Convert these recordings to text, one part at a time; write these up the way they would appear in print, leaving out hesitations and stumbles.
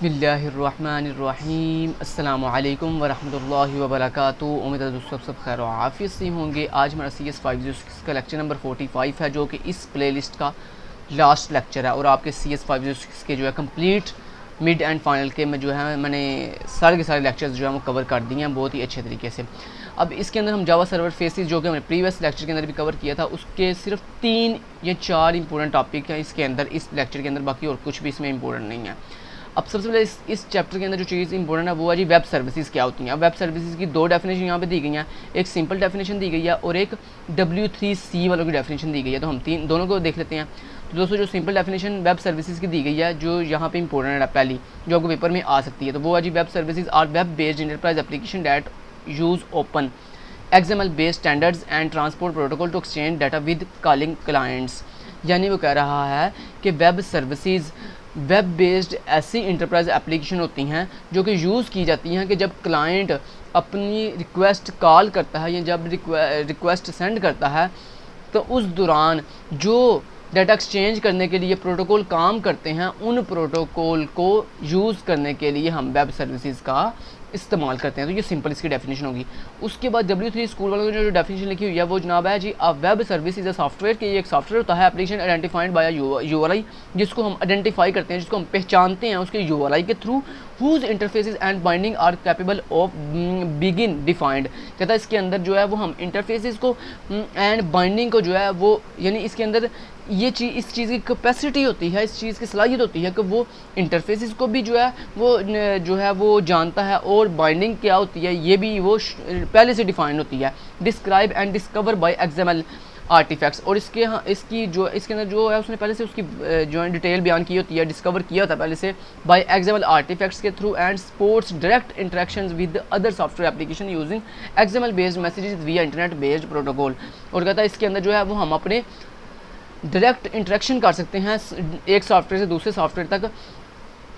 बिस्मिल्लाहिर्रहमानिर्रहीम अस्सलामु अलैकुम वरहमतुल्लाहि वबरकातुहू। उम्मीद है दोस्तों सब खैर और आफियत से होंगे। आज हमारा CS506 का लेक्चर नंबर 45 है, जो कि इस प्लेलिस्ट का लास्ट लेक्चर है। और आपके CS506 के जो है कंप्लीट मिड एंड फाइनल के में जो है मैंने सारे के सारे लेक्चर्स जो है वो कवर कर दिए हैं बहुत ही अच्छे तरीके से। अब इसके अंदर हम जावा सर्वर फेसेस जो कि हमने प्रीवियस लेक्चर के अंदर भी कवर किया था, उसके सिर्फ 3 या 4 इंपॉर्टेंट टॉपिक हैं इसके अंदर, इस लेक्चर के अंदर, बाकी और कुछ भी इसमें इंपॉर्टेंट नहीं है। अब सबसे पहले इस चैप्टर के अंदर जो चीज़ इंपॉर्टेंट है वो है जी वेब सर्विसेज क्या होती हैं। वेब सर्विसेज की 2 डेफिनेशन यहाँ पे दी गई हैं, एक सिंपल डेफिनेशन दी गई है और एक W3C वालों की डेफिनेशन दी गई है। तो हम दोनों को देख लेते हैं। तो दोस्तों जो सिंपल डेफिनेशन वेब सर्विसेज की दी गई है, जो यहाँ पे इंपॉर्टेंट है पहली, जो आपको पेपर में आ सकती है, तो वो है जी web services are web based enterprise application that use open XML based standards and transport protocol to exchange data with calling clients. यानी वो कह रहा है कि वेब सर्विसेज वेब बेस्ड ऐसी इंटरप्राइज एप्लीकेशन होती हैं जो कि यूज़ की जाती हैं कि जब क्लाइंट अपनी रिक्वेस्ट कॉल करता है या जब रिक्वेस्ट सेंड करता है, तो उस दौरान जो डाटा एक्सचेंज करने के लिए प्रोटोकॉल काम करते हैं, उन प्रोटोकॉल को यूज़ करने के लिए हम वेब सर्विसेज का इस्तेमाल करते हैं। तो ये सिंपल इसकी डेफिनेशन होगी। उसके बाद W3 स्कूल वालों ने जो डेफिनेशन लिखी हुई है वो जनाब है जी a web service is a software, कि ये एक सॉफ्टवेयर होता है एप्लीकेशन आइडेंटिफाइड बाय URI, जिसको हम आइडेंटिफाई करते हैं, जिसको हम पहचानते हैं उसके URI के through, whose interfaces and binding are capable of begin defined. कहता है इसके अंदर जो है वो हम इंटरफेसेस को एंड बाइंडिंग को जो है वो, यानी इसके अंदर ये चीज़, इस चीज़ की कैपेसिटी होती है, इस चीज़ की सलाहियत होती है कि वो इंटरफेसेस को भी जो है वो जानता है, और बाइंडिंग क्या होती है ये भी वो पहले से डिफाइन होती है। Describe and discover by XML artifacts, और इसके इसकी जो इसके अंदर जो है उसने पहले से उसकी जो है डिटेल बयान की होती है, डिस्कवर किया होता है पहले से बाय XML आर्टिफैक्ट्स के through, and supports direct interactions with other software application using XML based messages विया इंटरनेट बेस्ड प्रोटोकॉल। और कहता है इसके अंदर जो है वो हम अपने डायरेक्ट इंटरेक्शन कर सकते हैं एक सॉफ्टवेयर से दूसरे सॉफ्टवेयर तक,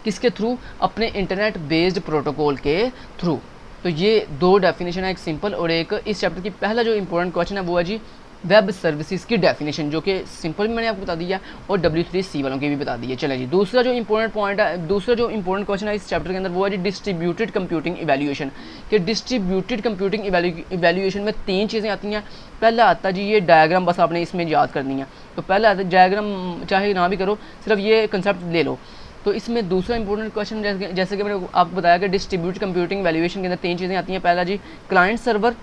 किसके थ्रू? अपने इंटरनेट बेस्ड प्रोटोकॉल के थ्रू। तो ये 2 डेफिनेशन है, एक सिंपल और एक इस चैप्टर की पहला जो इंपॉर्टेंट क्वेश्चन है वो है जी वेब सर्विसेज की डेफिनेशन, जो कि सिंपल भी मैंने आपको बता दिया और W3C वालों की भी बता दी है। चले जी दूसरा जो इंपॉर्टेंट पॉइंट है, दूसरा जो इंपॉर्टेंट क्वेश्चन है इस चैप्टर के अंदर वो है जी डिस्ट्रीब्यूटेड कंप्यूटिंग इवैल्यूएशन। कि डिस्ट्रीब्यूटेड कंप्यूटिंग इवैल्यूएशन में 3 चीज़ें आती हैं। पहला आता है जी ये डायग्राम, बस आपने इसमें याद करनी है। तो पहला आता है डायग्राम, चाहे ना भी करो, सिर्फ ये कंसेप्ट ले लो। तो इसमें दूसरा इंपॉर्टेंट क्वेश्चन जैसे कि मैंने आपको बताया कि डिस्ट्रीब्यूटेड कंप्यूटिंग वैल्यूएशन के अंदर 3 चीज़ें आती हैं। पहला जी क्लाइंट सर्वर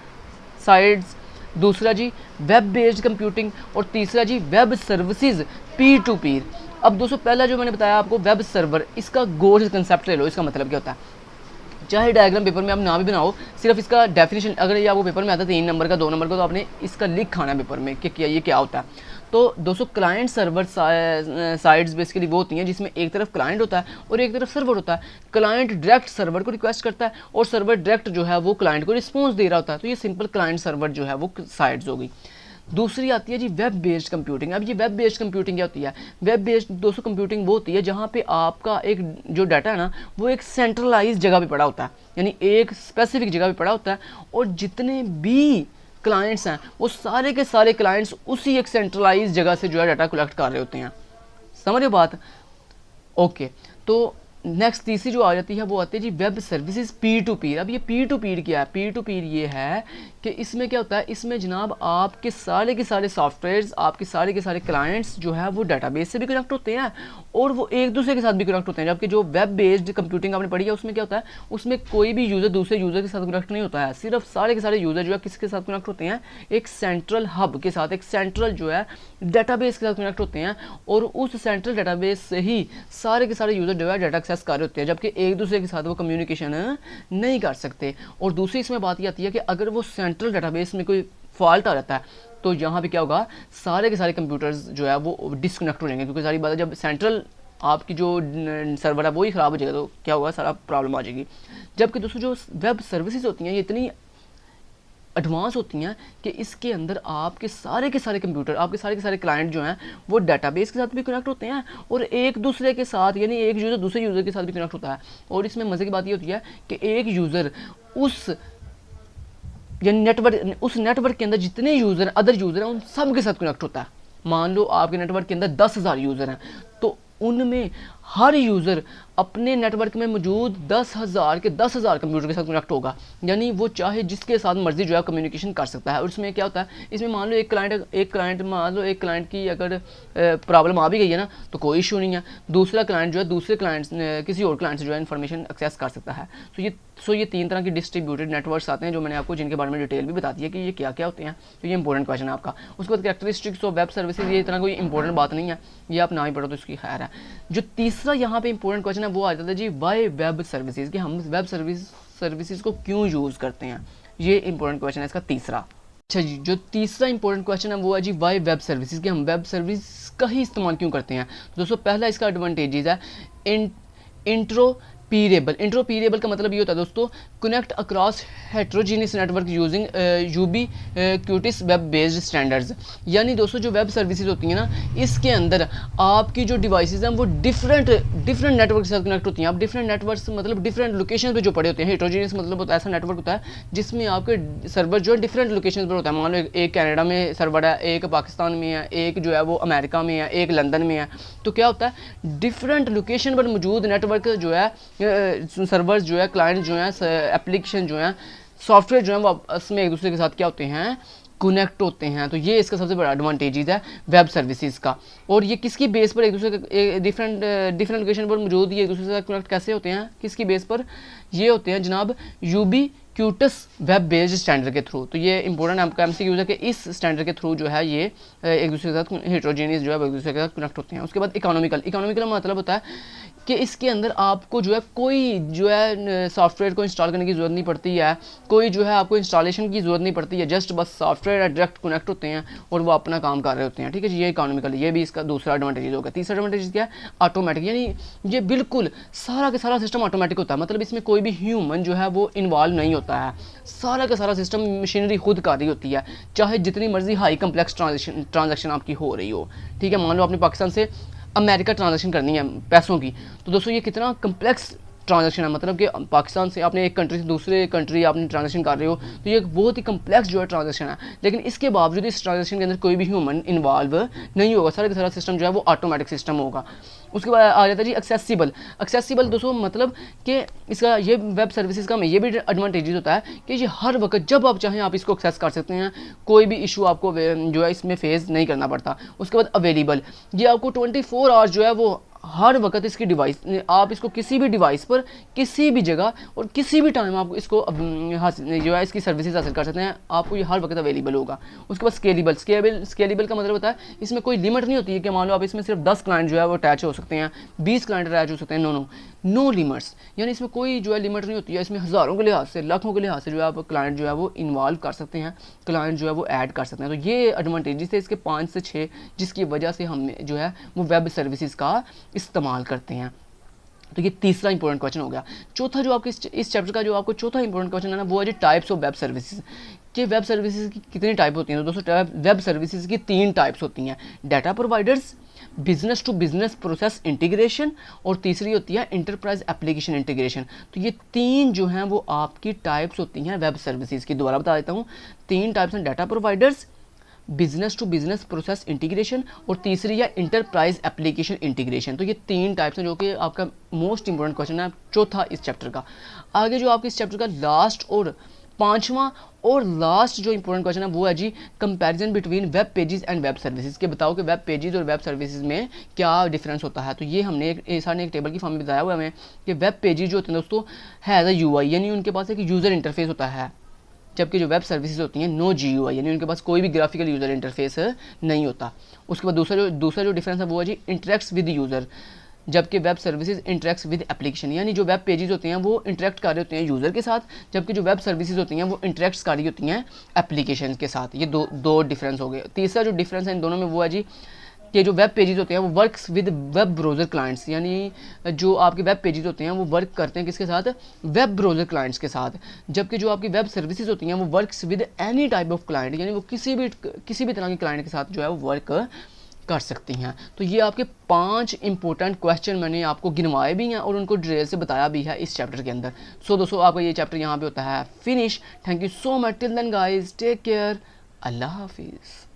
साइड्स, दूसरा जी वेब बेस्ड कंप्यूटिंग, और तीसरा जी वेब सर्विसेज पीर टू पीर। अब दोस्तों पहला जो मैंने बताया आपको वेब सर्वर, इसका गौर से कंसेप्ट ले लो। इसका मतलब क्या होता है, चाहे डायग्राम पेपर में आप ना भी बनाओ, सिर्फ इसका डेफिनेशन अगर ये आपको पेपर में आता है 3 नंबर का 2 नंबर का, तो आपने इसका लिख खाना पेपर में कि क्या ये क्या होता है। तो दोस्तों क्लाइंट सर्वर साइड्स बेसिकली वो होती हैं जिसमें एक तरफ क्लाइंट होता है और एक तरफ सर्वर होता है। क्लाइंट डायरेक्ट सर्वर को रिक्वेस्ट करता है और सर्वर डायरेक्ट जो है वो क्लाइंट को रिस्पॉन्स दे रहा होता है। तो ये सिंपल क्लाइंट सर्वर जो है वो साइड्स हो गई। दूसरी आती है जी वेब बेस्ड कंप्यूटिंग। अब ये वेब बेस्ड कंप्यूटिंग क्या होती है? वेब बेस्ड दोस्तों कंप्यूटिंग वो होती है जहाँ पे आपका एक जो डाटा है ना वो एक सेंट्रलाइज जगह पे पड़ा होता है, यानी एक स्पेसिफिक जगह पे पड़ा होता है, और जितने भी क्लाइंट्स हैं वो सारे के सारे क्लाइंट्स उसी एक सेंट्रलाइज जगह से जो है डाटा कलेक्ट कर रहे होते हैं। समझ रहे हो बात? ओके, तो नेक्स्ट तीसरी जो आ जाती है वो आती है जी वेब सर्विसेज पीर टू पीर। अब ये पीर टू पीर क्या है? पीर टू पीर ये है कि इसमें क्या होता है, इसमें जनाब आपके सारे के सारे सॉफ्टवेयर्स, आपके सारे के सारे क्लाइंट्स जो है वो डाटाबेस से भी कनेक्ट होते हैं और वो एक दूसरे के साथ भी कनेक्ट होते हैं। जबकि जो वेब बेस्ड कंप्यूटिंग आपने पढ़ी है उसमें क्या होता है, उसमें कोई भी यूज़र दूसरे यूज़र के साथ कनेक्ट नहीं होता है। सिर्फ सारे के सारे यूज़र जो है किसके साथ कनेक्ट होते हैं? एक सेंट्रल हब के साथ, एक सेंट्रल जो है डाटाबेस के साथ कनेक्ट होते हैं, और उस सेंट्रल डाटाबेस से ही सारे के सारे यूज़र जो है डाटा एक्सेस कर रहे होते हैं, जबकि एक दूसरे के साथ वो कम्युनिकेशन नहीं कर सकते। और दूसरी इसमें बात ये आती है कि अगर वो सेंट्रल डाटाबेस में कोई फॉल्ट आ जाता है तो यहाँ पे क्या होगा, सारे के सारे कंप्यूटर्स जो है वो डिस्कनेक्ट हो जाएंगे, क्योंकि सारी बात है जब सेंट्रल आपकी जो सर्वर है वो ही ख़राब हो जाएगा तो क्या होगा, सारा प्रॉब्लम आ जाएगी। जबकि दोस्तों जो वेब सर्विसेज होती हैं ये इतनी एडवांस होती हैं कि इसके अंदर आपके सारे के सारे कंप्यूटर, आपके सारे के सारे क्लाइंट जो हैं वो डाटाबेस के साथ भी कनेक्ट होते हैं और एक दूसरे के साथ, यानी एक यूज़र दूसरे यूज़र के साथ भी कनेक्ट होता है। और इसमें मज़े की बात ये होती है कि एक यूज़र उस यानी उस नेटवर्क के अंदर जितने यूज़र हैं, अदर यूज़र हैं, उन सब के साथ कनेक्ट होता है। मान लो आपके नेटवर्क के अंदर 10,000 यूज़र हैं, तो उनमें हर यूज़र अपने नेटवर्क में मौजूद 10,000 कंप्यूटर के साथ कनेक्ट होगा, यानी वो चाहे जिसके साथ मर्जी जो है कम्युनिकेशन कर सकता है। और इसमें क्या होता है, इसमें मान लो एक क्लाइंट की अगर प्रॉब्लम आ भी गई है ना तो कोई इशू नहीं है, दूसरा क्लाइंट जो है दूसरे क्लाइंट किसी और क्लाइंट से जो है इन्फॉर्मेशन एक्सेस कर सकता है। सो ये 3 तरह के डिस्ट्रीब्यूटेड नेटवर्क्स आते हैं जो मैंने आपको जिनके बारे में डिटेल भी बता दी है कि ये क्या क्या होते हैं। तो ये इंपॉर्टेंट क्वेश्चन है आपका। उसके बाद कैरेक्टरिस्टिक्स ऑफ वेब सर्विसेज, ये इतना कोई इंपॉर्टेंट बात नहीं है, ये आप ना ही पढ़ो तो इसकी खैर है। जो तीसरा यहाँ पे इंपॉर्टेंट क्वेश्चन है वो आ जाता है जी वाई वेब सर्विसेज, कि हम वेब सर्विसेज को क्यों यूज़ करते हैं। ये इंपॉर्टेंट क्वेश्चन है इसका तीसरा। अच्छा जी, जो तीसरा इंपॉर्टेंट क्वेश्चन है वो है जी वाई वेब सर्विसेज, कि हम वेब सर्विस का ही इस्तेमाल क्यों करते हैं। तो दोस्तों पहला इसका एडवांटेजेस है इंट्रोपीरेबल का मतलब ये होता है दोस्तों connect across heterogeneous network using ubiquitous web based standards. यानी दोस्तों जो वेब सर्विसेज होती हैं ना, इसके अंदर आपकी जो डिवाइसेज हैं वो डिफरेंट नेटवर्क के साथ कनेक्ट होती हैं। आप डिफरेंट नेटवर्क्स मतलब डिफरेंट लोकेशन पे जो पड़े होते हैं, हेट्रोजीनियस मतलब होता है ऐसा नेटवर्क होता है जिसमें आपके सर्वर जो है डिफरेंट लोकेशन पर होता है। मान लो एक कनाडा में सर्वर है, एक पाकिस्तान में है, एक जो है वो अमेरिका में है, एक लंदन में है। तो क्या होता है डिफरेंट लोकेशन पर मौजूद नेटवर्क जो है सर्वर्स जो है, क्लाइंट जो है, एप्लीकेशन जो है, सॉफ्टवेयर जो है वो आपस में एक दूसरे के साथ क्या होते हैं, कनेक्ट होते हैं। तो ये इसका सबसे बड़ा एडवांटेजेस है वेब सर्विसेज का। और ये किसकी बेस पर एक दूसरे के डिफरेंट लोकेशन पर मौजूद ये एक दूसरे के साथ कनेक्ट कैसे होते हैं, किसकी बेस पर ये होते हैं जनाब, यूबीक्यूटिस वेब बेस्ड स्टैंडर्ड के थ्रू। तो ये इंपॉर्टेंट आपका एमसीक्यू है कि इस स्टैंडर्ड के थ्रू जो है ये एक दूसरे के साथ हेट्रोजेनियस जो है एक दूसरे के साथ कनेक्ट होते हैं। उसके बाद इकोनॉमिकल मतलब होता है कि इसके अंदर आपको जो है कोई जो है सॉफ्टवेयर को इंस्टॉल करने की ज़रूरत नहीं पड़ती है, कोई जो है आपको इंस्टॉलेशन की ज़रूरत नहीं पड़ती है, जस्ट बस सॉफ्टवेयर डायरेक्ट कनेक्ट होते हैं और वो अपना काम कर रहे होते हैं। ठीक है जी, ये इकोनॉमिकल, ये भी इसका दूसरा एडवांटेज होगा। तीसरा एडवांटेज क्या है, ऑटोमेटिक, यानी ये बिल्कुल सारा का सारा सिस्टम ऑटोमेटिक होता है, मतलब इसमें कोई भी ह्यूमन जो है वो इन्वॉल्व नहीं होता है, सारा का सारा सिस्टम मशीनरी खुद कर रही होती है, चाहे जितनी मर्जी हाई कम्प्लेक्स ट्रांजेक्शन आपकी हो रही हो। ठीक है, मान लो आपने पाकिस्तान से अमेरिका ट्रांजैक्शन करनी है पैसों की, तो दोस्तों ये कितना कम्प्लेक्स ट्रांजैक्शन है, मतलब कि पाकिस्तान से आपने एक कंट्री से दूसरे कंट्री आपने ट्रांजैक्शन कर रहे हो, तो ये एक बहुत ही कम्प्लेक्स जो है ट्रांजैक्शन है। लेकिन इसके बावजूद इस ट्रांजैक्शन के अंदर कोई भी ह्यूमन इन्वॉल्व नहीं होगा, सारा का सारा सिस्टम जो है वो ऑटोमेटिक सिस्टम होगा। उसके बाद आ जाता है जी एक्सेसिबल दोस्तों, मतलब कि इसका ये वेब सर्विसेज का में ये भी एडवांटेजेस होता है कि ये हर वक्त जब आप चाहें आप इसको एक्सेस कर सकते हैं, कोई भी इशू आपको जो है इसमें फेस नहीं करना पड़ता। उसके बाद अवेलेबल, ये आपको 24 आवर्स जो है वो हर वक्त इसकी डिवाइस, आप इसको किसी भी डिवाइस पर किसी भी जगह और किसी भी टाइम आप इसको जो है इसकी सर्विसेज हासिल कर सकते हैं, आपको ये हर वक्त अवेलेबल होगा। उसके बाद स्केलेबल का मतलब होता है इसमें कोई लिमिट नहीं होती है कि मान लो आप इसमें सिर्फ 10 क्लाइंट जो है वो अटैच हो सकते हैं, 20 क्लाइंट अटैच हो सकते हैं, नो लिमिट्स, यानी इसमें कोई जो है लिमिट नहीं होती है। इसमें हज़ारों के लिहाज से, लाखों के लिहाज से जो है आप क्लाइंट जो है वो इन्वॉल्व कर सकते हैं, क्लाइंट जो है वो ऐड कर सकते हैं। तो ये एडवांटेजेस है इसके 5 से 6 जिसकी वजह से हम जो है वो वेब सर्विसेज का इस्तेमाल करते हैं। तो ये तीसरा इंपॉर्टेंट क्वेश्चन हो गया। चौथा जो आपके इस चैप्टर का जो आपको चौथा इंपॉर्टेंट क्वेश्चन है ना, वो है जी टाइप्स ऑफ वेब सर्विसेज, कि वेब सर्विसेज की कितनी टाइप होती हैं। तो दोस्तों वेब सर्विसेज की 3 टाइप्स होती हैं, data providers, business to business process integration और तीसरी होती है इंटरप्राइज एप्लीकेशन इंटीग्रेशन। तो ये 3 जो हैं वो आपकी टाइप्स होती हैं वेब सर्विसेज की। दोबारा बता देता हूँ, 3 टाइप्स हैं, data providers, business to business process integration और तीसरी है इंटरप्राइज एप्लीकेशन इंटीग्रेशन। तो ये 3 टाइप्स हैं जो कि आपका मोस्ट इंपॉर्टेंट क्वेश्चन है चौथा इस चैप्टर का। आगे जो आपके इस चैप्टर का लास्ट और 5वां और लास्ट जो इंपॉर्टेंट क्वेश्चन है वो है जी comparison between web pages and web services, के बताओ कि वेब पेजेस और वेब सर्विसेज में क्या डिफरेंस होता है। तो ये हमने एक टेबल की फॉर्म में बताया हुआ है हमें कि वेब पेजेस जो होते हैं दोस्तों है एज अ यूआई, यानी उनके पास एक यूज़र इंटरफेस होता है, जबकि जो वेब सर्विसेज होती हैं नो जीयूआई, यानी उनके पास कोई भी ग्राफिकल यूज़र इंटरफेस नहीं होता। उसके बाद दूसरा जो डिफरेंस है वो है जी इंटरेक्ट्स विद यूज़र, जबकि web services interacts with application, यानी जो वेब पेजेस होते हैं वो इंटरेक्ट कर रहे होते हैं यूज़र के साथ, जबकि जो वेब सर्विसेज होती हैं वो इंटरेक्ट्स कर रही होती हैं एप्लीकेशन के साथ। ये दो डिफरेंस हो गए। तीसरा जो डिफरेंस है इन दोनों में वो है जी कि जो वेब पेजेस होते हैं वो works with web browser clients, यानी जो आपके वेब पेजेस होते हैं वो वर्क करते हैं किसके साथ, वेब ब्राउज़र क्लाइंट्स के साथ, जबकि जो आपकी वेब सर्विसेज होती हैं वो works with any type of client, यानी वो किसी भी तरह के क्लाइंट के साथ जो है वो वर्क कर सकती हैं। तो ये आपके 5 इंपॉर्टेंट क्वेश्चन मैंने आपको गिनवाए भी हैं और उनको डिटेल से बताया भी है इस चैप्टर के अंदर। सो दोस्तों आपका ये चैप्टर यहाँ पे होता है finish. Thank you so much, till then guys, take care, अल्लाह हाफिज़।